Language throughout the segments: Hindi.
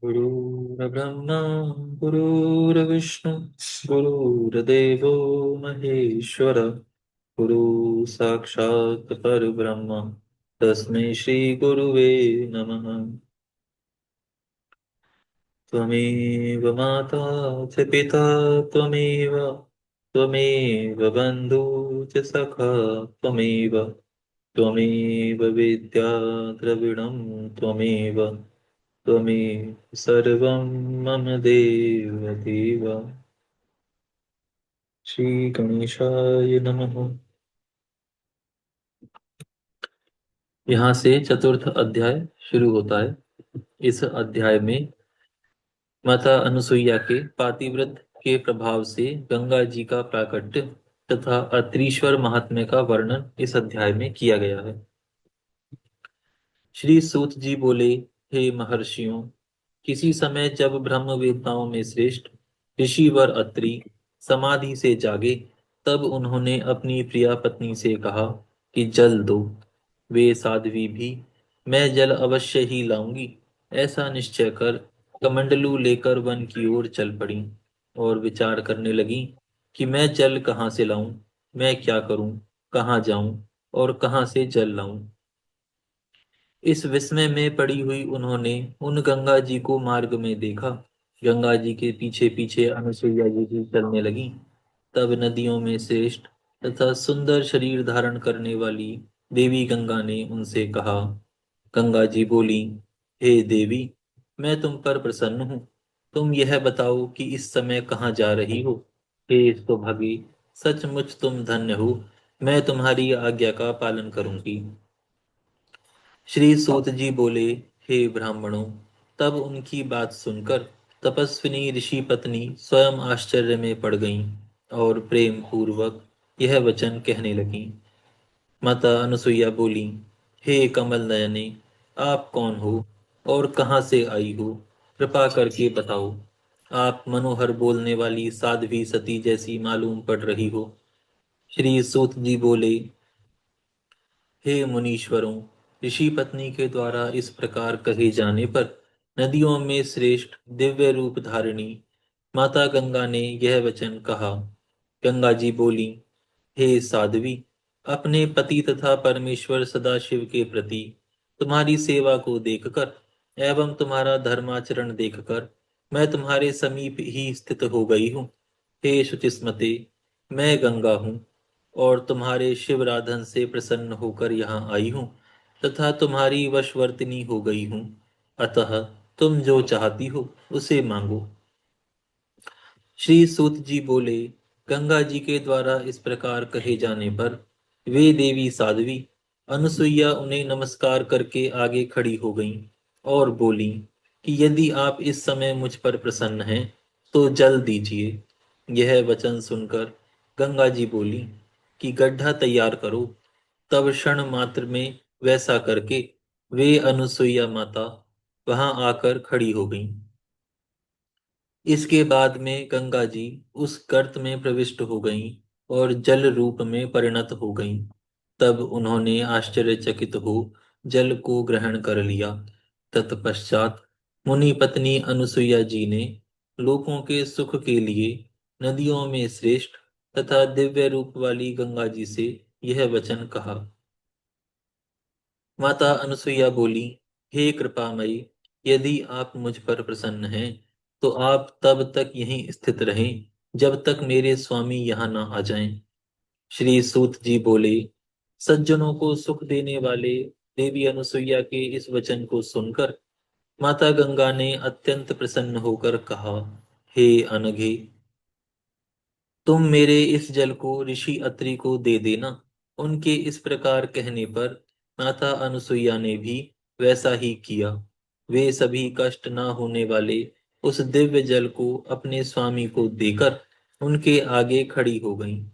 गुरुर्ब्रह्मा गुरुर्विष्णु गुरुर्देवो महेश्वर गुरु साक्षात् परब्रह्म तस्मै श्री गुरुवे नमः। त्वमेव माता च पिता त्वमेव त्वमेव बन्धु च सखा त्वमेव त्वमेव विद्या द्रविणं त्वमेव त्वमेव सर्वं मम देव देव। श्री गणेशाय नमः। यहाँ से चतुर्थ अध्याय शुरू होता है। इस अध्याय में माता अनुसुईया के पातिव्रत के प्रभाव से गंगा जी का प्राकट्य तथा अत्रीश्वर महात्म्य का वर्णन इस अध्याय में किया गया है। श्री सूत जी बोले, हे महर्षियों, किसी समय जब ब्रह्मवेत्ताओं में श्रेष्ठ ऋषिवर अत्रि समाधि से जागे, तब उन्होंने अपनी प्रिया पत्नी से कहा कि जल दो। वे साध्वी भी मैं जल अवश्य ही लाऊंगी ऐसा निश्चय कर कमंडलू लेकर वन की ओर चल पड़ी और विचार करने लगी कि मैं जल कहाँ से लाऊं, मैं क्या करूं, कहाँ जाऊं और कहाँ से जल लाऊं। इस विस्मय में पड़ी हुई उन्होंने उन गंगा जी को मार्ग में देखा। गंगा जी के पीछे पीछे अनुसुईया जी भी चलने लगी। तब नदियों में श्रेष्ठ तथा सुंदर शरीर धारण करने वाली देवी गंगा ने उनसे कहा। गंगा जी बोली, हे देवी, मैं तुम पर प्रसन्न हूँ। तुम यह बताओ कि इस समय कहाँ जा रही हो। हे सौभागी, सचमुच तुम धन्य हो। मैं तुम्हारी आज्ञा का पालन करूंगी। श्री सूत जी बोले, हे ब्राह्मणों, तब उनकी बात सुनकर तपस्विनी ऋषि पत्नी स्वयं आश्चर्य में पड़ गईं और प्रेम पूर्वक यह वचन कहने लगीं। माता अनुसुईया बोली, हे कमल नयने, आप कौन हो और कहाँ से आई हो, कृपा करके बताओ। आप मनोहर बोलने वाली साध्वी सती जैसी मालूम पड़ रही हो। श्री सूत जी बोले, हे मुनीश्वरों, ऋषि पत्नी के द्वारा इस प्रकार कहे जाने पर नदियों में श्रेष्ठ दिव्य रूप धारिणी माता गंगा ने यह वचन कहा। गंगा जी बोली, हे साध्वी, अपने पति तथा परमेश्वर सदाशिव के प्रति तुम्हारी सेवा को देखकर एवं तुम्हारा धर्माचरण देखकर मैं तुम्हारे समीप ही स्थित हो गई हूँ। हे शुचिस्मते, मैं गंगा हूँ और तुम्हारे शिवराधन से प्रसन्न होकर यहाँ आई हूँ तथा तुम्हारी वशवर्तिनी हो गई हूँ। अतः तुम जो चाहती हो उसे मांगो। श्री सूत जी बोले, गंगा जी के द्वारा इस प्रकार कहे जाने पर वे देवी साध्वी अनुसुईया उन्हें नमस्कार करके आगे खड़ी हो गईं और बोली कि यदि आप इस समय मुझ पर प्रसन्न हैं तो जल दीजिए। यह वचन सुनकर गंगा जी बोली कि गड्ढा तैयार करो। तब क्षण मात्र में वैसा करके वे अनुसुईया माता वहां आकर खड़ी हो गईं। इसके बाद में गंगा जी उस गर्त में प्रविष्ट हो गईं और जल रूप में परिणत हो गईं। तब उन्होंने आश्चर्यचकित हो जल को ग्रहण कर लिया। तत्पश्चात मुनि पत्नी अनुसुईया जी ने लोगों के सुख के लिए नदियों में श्रेष्ठ तथा दिव्य रूप वाली गंगा जी से यह वचन कहा। माता अनुसुईया बोली, हे कृपामयी, यदि आप मुझ पर प्रसन्न हैं तो आप तब तक यहीं स्थित रहें जब तक मेरे स्वामी यहाँ न आ जाएं। श्री सूत जी बोले, सज्जनों को सुख देने वाले देवी अनुसुईया के इस वचन को सुनकर माता गंगा ने अत्यंत प्रसन्न होकर कहा, हे अनघे, तुम मेरे इस जल को ऋषि अत्रि को दे देना। उनके इस प्रकार कहने पर माता अनुसुईया ने भी वैसा ही किया। वे सभी कष्ट न होने वाले उस दिव्य जल को अपने स्वामी को देकर उनके आगे खड़ी हो गईं।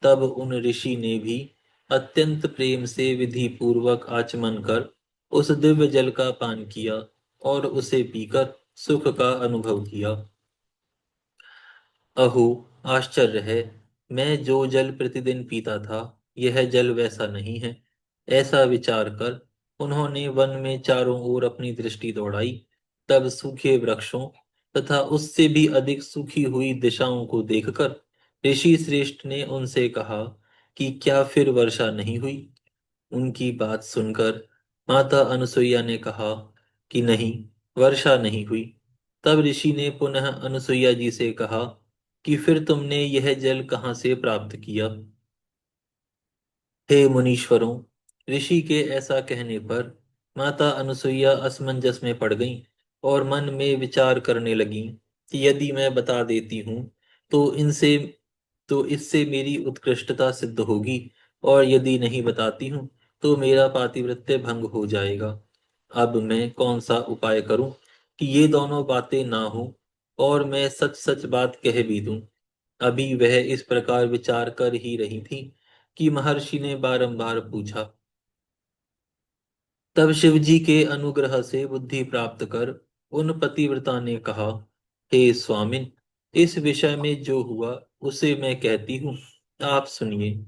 तब उन ऋषि ने भी अत्यंत प्रेम से विधि पूर्वक आचमन कर उस दिव्य जल का पान किया और उसे पीकर सुख का अनुभव किया। अहो, आश्चर्य है, मैं जो जल प्रतिदिन पीता था यह जल वैसा नहीं है। ऐसा विचार कर उन्होंने वन में चारों ओर अपनी दृष्टि दौड़ाई तब सूखे वृक्षों तथा उससे भी अधिक सूखी हुई दिशाओं को देखकर ऋषि श्रेष्ठ ने उनसे कहा कि क्या फिर वर्षा नहीं हुई। उनकी बात सुनकर माता अनुसुईया ने कहा कि नहीं, वर्षा नहीं हुई। तब ऋषि ने पुनः अनुसुईया जी से कहा कि फिर तुमने यह जल कहाँ से प्राप्त किया। हे मुनीश्वरों, ऋषि के ऐसा कहने पर माता अनुसुईया असमंजस में पड़ गईं और मन में विचार करने लगीं कि यदि मैं बता देती हूँ तो इनसे तो इससे मेरी उत्कृष्टता सिद्ध होगी, और यदि नहीं बताती हूँ तो मेरा पातिव्रत्य भंग हो जाएगा। अब मैं कौन सा उपाय करूं कि ये दोनों बातें ना हो और मैं सच सच बात कह भी दूं। अभी वह इस प्रकार विचार कर ही रही थी कि महर्षि ने बारंबार पूछा। तब शिवजी के अनुग्रह से बुद्धि प्राप्त कर उन पतिव्रता ने कहा, हे स्वामिन, इस विषय में जो हुआ उसे मैं कहती हूँ, आप सुनिए।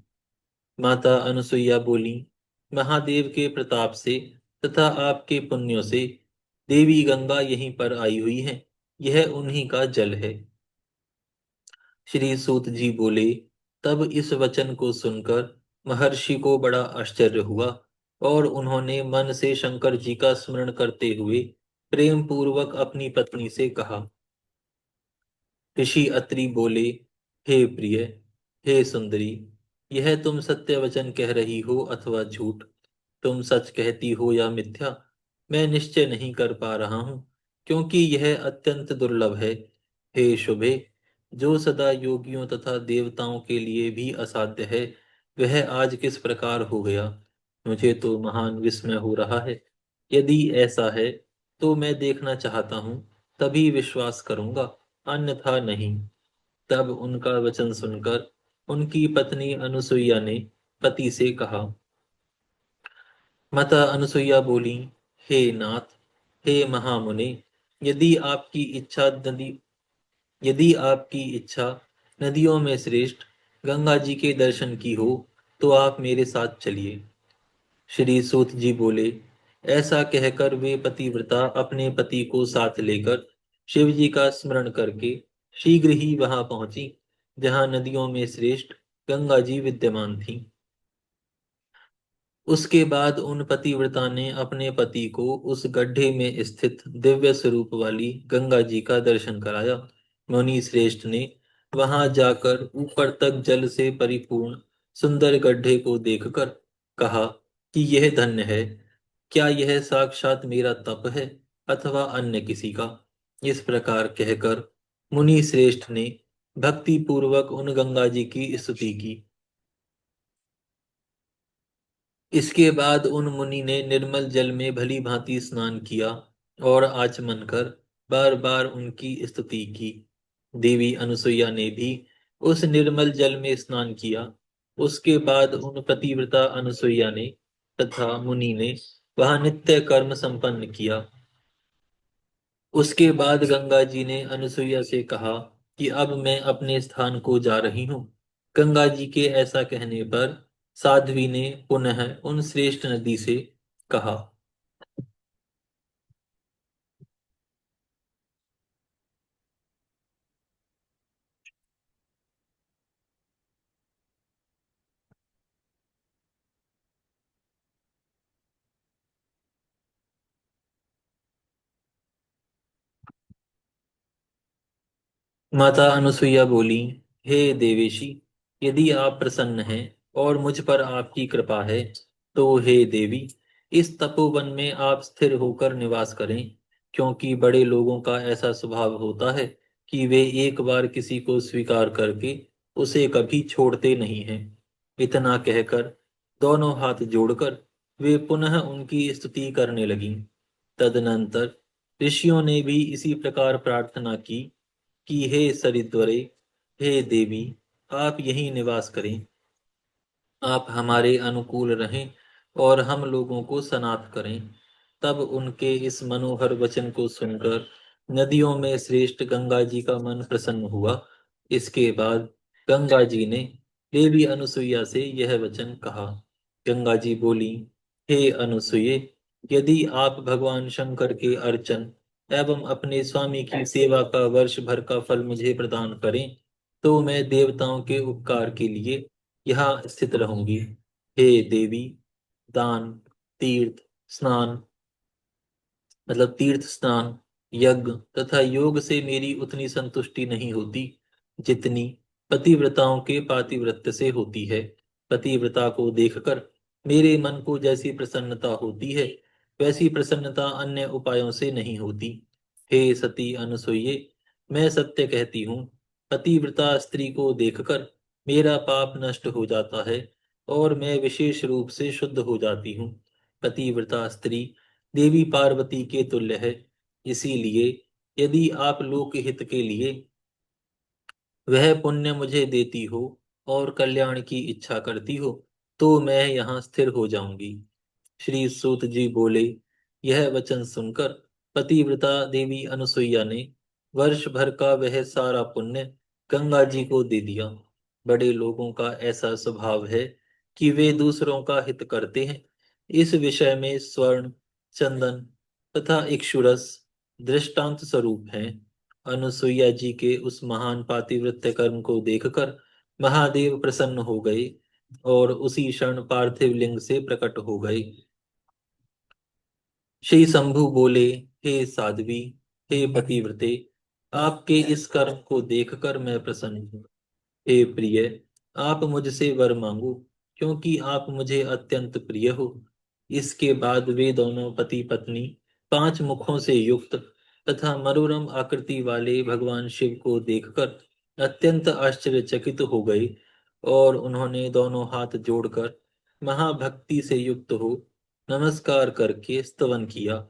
माता अनुसुईया बोली, महादेव के प्रताप से तथा आपके पुण्यों से देवी गंगा यहीं पर आई हुई है। यह उन्हीं का जल है। श्री सूत जी बोले, तब इस वचन को सुनकर महर्षि को बड़ा आश्चर्य हुआ और उन्होंने मन से शंकर जी का स्मरण करते हुए प्रेम पूर्वक अपनी पत्नी से कहा। ऋषि अत्रि बोले, हे प्रिय, हे सुंदरी, यह तुम सत्य वचन कह रही हो अथवा झूठ, तुम सच कहती हो या मिथ्या, मैं निश्चय नहीं कर पा रहा हूं, क्योंकि यह अत्यंत दुर्लभ है। हे शुभे, जो सदा योगियों तथा देवताओं के लिए भी असाध्य है, वह आज किस प्रकार हो गया। मुझे तो महान विस्मय हो रहा है। यदि ऐसा है तो मैं देखना चाहता हूँ, तभी विश्वास करूंगा, अन्यथा नहीं। तब उनका वचन सुनकर उनकी पत्नी अनुसुईया ने पति से कहा। माता अनुसुईया बोली, हे नाथ, हे महामुने, यदि आपकी इच्छा नदी यदि आपकी इच्छा नदियों में श्रेष्ठ गंगा जी के दर्शन की हो तो आप मेरे साथ चलिए। श्री सूत जी बोले, ऐसा कहकर वे पतिव्रता अपने पति को साथ लेकर शिव जी का स्मरण करके शीघ्र ही वहां पहुंची जहां नदियों में श्रेष्ठ गंगा जी विद्यमान थीं। उसके बाद उन पतिव्रता ने अपने पति को उस गड्ढे में स्थित दिव्य स्वरूप वाली गंगा जी का दर्शन कराया। मुनि श्रेष्ठ ने वहां जाकर ऊपर तक जल से परिपूर्ण सुंदर गड्ढे को देखकर कहा कि यह धन्य है। क्या यह साक्षात मेरा तप है अथवा अन्य किसी का। इस प्रकार कहकर मुनि श्रेष्ठ ने भक्ति पूर्वक उन गंगा जी की स्तुति की। इसके बाद उन मुनि ने निर्मल जल में भली भांति स्नान किया और आचमन कर बार बार उनकी स्तुति की। देवी अनुसुईया ने भी उस निर्मल जल में स्नान किया। उसके बाद उन पतिव्रता अनुसुईया ने तथा मुनि ने वहां नित्य कर्म संपन्न किया। उसके बाद गंगा जी ने अनुसुईया से कहा कि अब मैं अपने स्थान को जा रही हूँ। गंगा जी के ऐसा कहने पर साध्वी ने पुनः उन श्रेष्ठ नदी से कहा। माता अनुसुईया बोली, हे देवेशी, यदि आप प्रसन्न हैं और मुझ पर आपकी कृपा है तो हे देवी, इस तपोवन में आप स्थिर होकर निवास करें, क्योंकि बड़े लोगों का ऐसा स्वभाव होता है कि वे एक बार किसी को स्वीकार करके उसे कभी छोड़ते नहीं हैं। इतना कहकर दोनों हाथ जोड़कर वे पुनः उनकी स्तुति करने लगीं। तदनंतर ऋषियों ने भी इसी प्रकार प्रार्थना की कि हे सरिद्वरे, हे देवी, आप यहीं निवास करें, आप हमारे अनुकूल रहें और हम लोगों को सनाथ करें। तब उनके इस मनोहर वचन को सुनकर नदियों में श्रेष्ठ गंगा जी का मन प्रसन्न हुआ। इसके बाद गंगा जी ने देवी अनुसुईया से यह वचन कहा। गंगा जी बोली, हे अनुसुईये, यदि आप भगवान शंकर के अर्चन एवं अपने स्वामी की सेवा का वर्ष भर का फल मुझे प्रदान करें, तो मैं देवताओं के उपकार के लिए यहाँ स्थित रहूंगी। हे देवी, दान, तीर्थ स्नान, मतलब तीर्थ स्नान, यज्ञ तथा योग से मेरी उतनी संतुष्टि नहीं होती जितनी पतिव्रताओं के पातिव्रत्य से होती है। पतिव्रता को देखकर मेरे मन को जैसी प्रसन्नता होती है, वैसी प्रसन्नता अन्य उपायों से नहीं होती। हे सती अनुसुईये, मैं सत्य कहती हूँ, पतिव्रता स्त्री को देखकर मेरा पाप नष्ट हो जाता है और मैं विशेष रूप से शुद्ध हो जाती हूँ। पतिव्रता स्त्री देवी पार्वती के तुल्य है। इसीलिए यदि आप लोकहित के लिए वह पुण्य मुझे देती हो और कल्याण की इच्छा करती हो, तो मैं यहाँ स्थिर हो जाऊंगी। श्री सूत जी बोले। यह वचन सुनकर पतिव्रता देवी अनुसुईया ने वर्ष भर का वह सारा पुण्य गंगा जी को दे दिया। बड़े लोगों का ऐसा स्वभाव है कि वे दूसरों का हित करते हैं। इस विषय में स्वर्ण, चंदन तथा इक्षुरस दृष्टांत स्वरूप हैं। अनुसुईया जी के उस महान पातिव्रत्य कर्म को देखकर महादेव प्रसन्न हो गए और उसी क्षण पार्थिव लिंग से प्रकट हो गए। श्री शंभु बोले, हे साध्वी, हे पतिव्रते, आपके इस कर्म को देखकर मैं प्रसन्न हूँ। हे प्रिय, आप मुझसे वर मांगो, क्योंकि आप मुझे अत्यंत प्रिय हो। इसके बाद वे दोनों पति पत्नी 5 मुखों से युक्त तथा मनोरम आकृति वाले भगवान शिव को देखकर अत्यंत आश्चर्यचकित हो गए और उन्होंने दोनों हाथ जोड़कर महाभक्ति से युक्त हो नमस्कार करके स्तवन किया।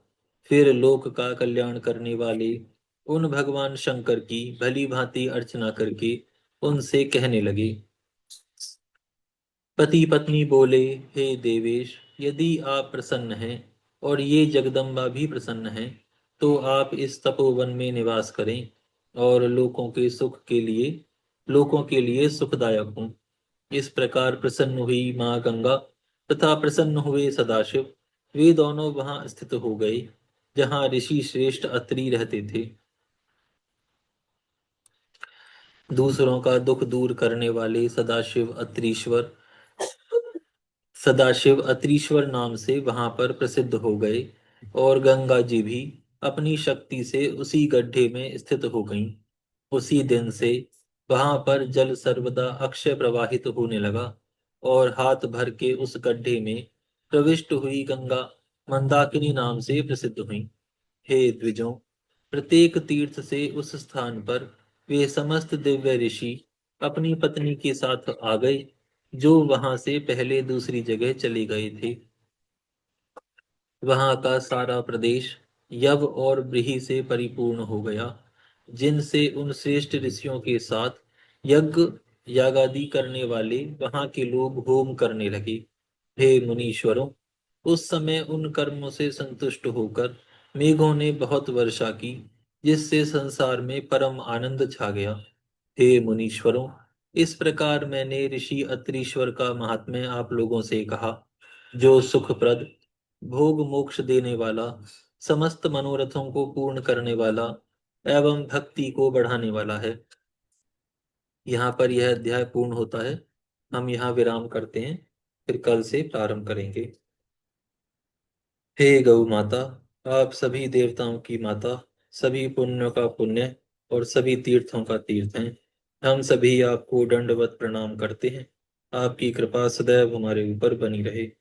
फिर लोक का कल्याण करने वाले उन भगवान शंकर की भली भांति अर्चना करके उनसे कहने लगे। पति पत्नी बोले, हे देवेश, यदि आप प्रसन्न हैं और ये जगदम्बा भी प्रसन्न है, तो आप इस तपोवन में निवास करें और लोगों के लिए सुखदायक हों। इस प्रकार प्रसन्न हुई माँ गंगा तथा प्रसन्न हुए सदाशिव, वे दोनों वहां स्थित हो गए जहां ऋषि श्रेष्ठ अत्रि रहते थे। दूसरों का दुख दूर करने वाले सदाशिव अत्रीश्वर नाम से वहां पर प्रसिद्ध हो गए और गंगा जी भी अपनी शक्ति से उसी गड्ढे में स्थित हो गईं। उसी दिन से वहां पर जल सर्वदा अक्षय प्रवाहित होने लगा और हाथ भर के उस गड्ढे में प्रविष्ट हुई गंगा मंदाकिनी नाम से प्रसिद्ध हुई। हे द्विजों, प्रत्येक तीर्थ से उस स्थान पर वे समस्त दिव्य ऋषि अपनी पत्नी के साथ आ गए, जो वहां से पहले दूसरी जगह चले गए थे। वहां का सारा प्रदेश यव और व्रीहि से परिपूर्ण हो गया, जिनसे उन श्रेष्ठ ऋषियों के साथ यज्ञ यागादि करने वाले वहां के लोग होम करने लगे। हे मुनीश्वरों, उस समय उन कर्मों से संतुष्ट होकर मेघों ने बहुत वर्षा की, जिससे संसार में परम आनंद छा गया। हे मुनीश्वरों, इस प्रकार मैंने ऋषि अत्रीश्वर का महात्म्य आप लोगों से कहा, जो सुखप्रद, भोग मोक्ष देने वाला, समस्त मनोरथों को पूर्ण करने वाला एवं भक्ति को बढ़ाने वाला है। यहाँ पर यह अध्याय पूर्ण होता है। हम यहाँ विराम करते हैं, फिर कल से प्रारंभ करेंगे। हे गौ माता, आप सभी देवताओं की माता, सभी पुण्यों का पुण्य और सभी तीर्थों का तीर्थ हैं। हम सभी आपको दंडवत प्रणाम करते हैं। आपकी कृपा सदैव हमारे ऊपर बनी रहे।